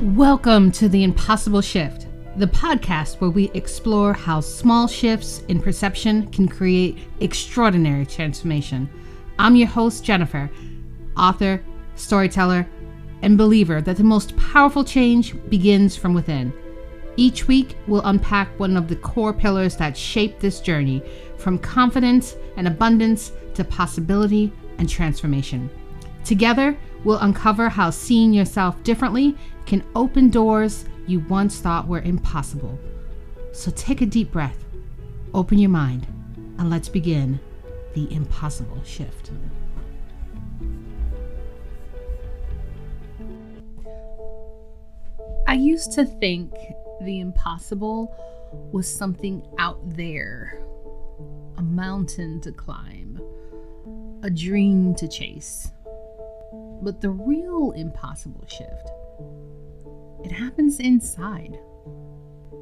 Welcome to The Impossible Shift, the podcast where we explore how small shifts in perception can create extraordinary transformation. I'm your host, Jennifer, author, storyteller, and believer that the most powerful change begins from within. Each week, we'll unpack one of the core pillars that shape this journey, from confidence and abundance to possibility and transformation. Together, we'll uncover how seeing yourself differently can open doors you once thought were impossible. So take a deep breath, open your mind, and let's begin the impossible shift. I used to think the impossible was something out there, a mountain to climb, a dream to chase. But the real impossible shift, it happens inside,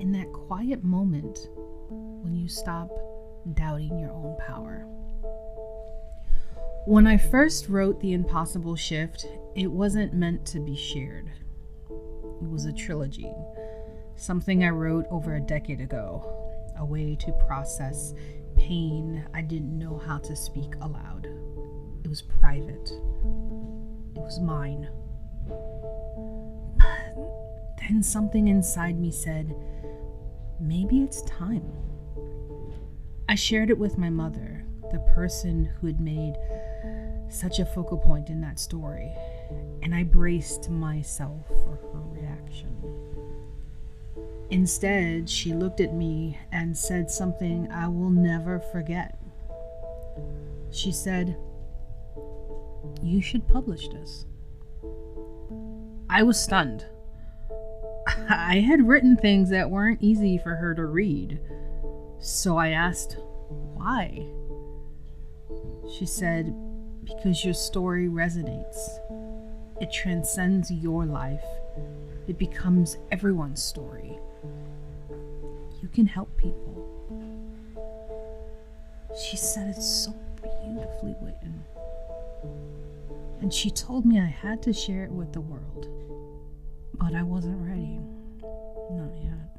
in that quiet moment when you stop doubting your own power. When I first wrote The Impossible Shift, it wasn't meant to be shared. It was a trilogy, something I wrote over a decade ago, a way to process pain I didn't know how to speak aloud. It was private. It was mine. But then something inside me said, maybe it's time. I shared it with my mother, the person who had made such a focal point in that story, and I braced myself for her reaction. Instead, she looked at me and said something I will never forget. She said, "You should publish this." I was stunned. I had written things that weren't easy for her to read, so I asked, why? She said, because your story resonates. It transcends your life. It becomes everyone's story. You can help people. She said it so beautifully written. And she told me I had to share it with the world. But I wasn't ready. Not yet.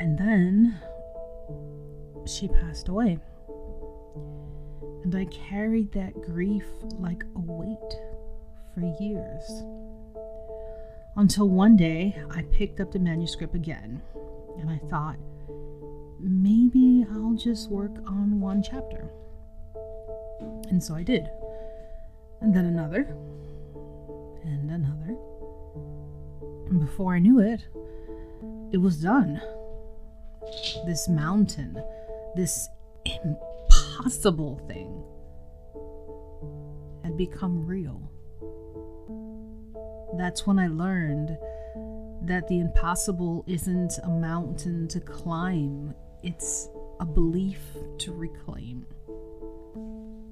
And then she passed away. And I carried that grief like a weight for years. Until one day I picked up the manuscript again. And I thought, maybe I'll just work on one chapter. And so I did. And then another. And another. And before I knew it, it was done. This mountain, this impossible thing, had become real. That's when I learned that the impossible isn't a mountain to climb, it's a belief to reclaim.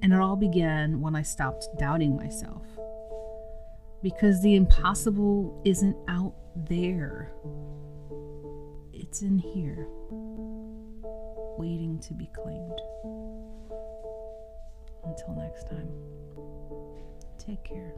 And it all began when I stopped doubting myself. Because the impossible isn't out there. It's in here, waiting to be claimed. Until next time, take care.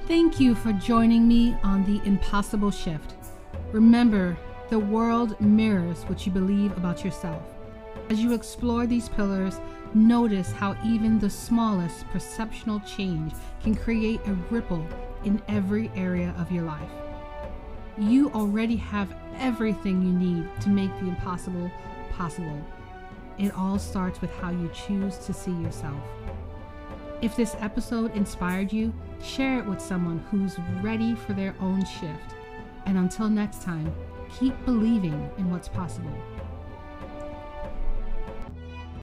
Thank you for joining me on The Impossible Shift. Remember, the world mirrors what you believe about yourself. As you explore these pillars, notice how even the smallest perceptual change can create a ripple in every area of your life. You already have everything you need to make the impossible possible. It all starts with how you choose to see yourself. If this episode inspired you, share it with someone who's ready for their own shift. And until next time, keep believing in what's possible.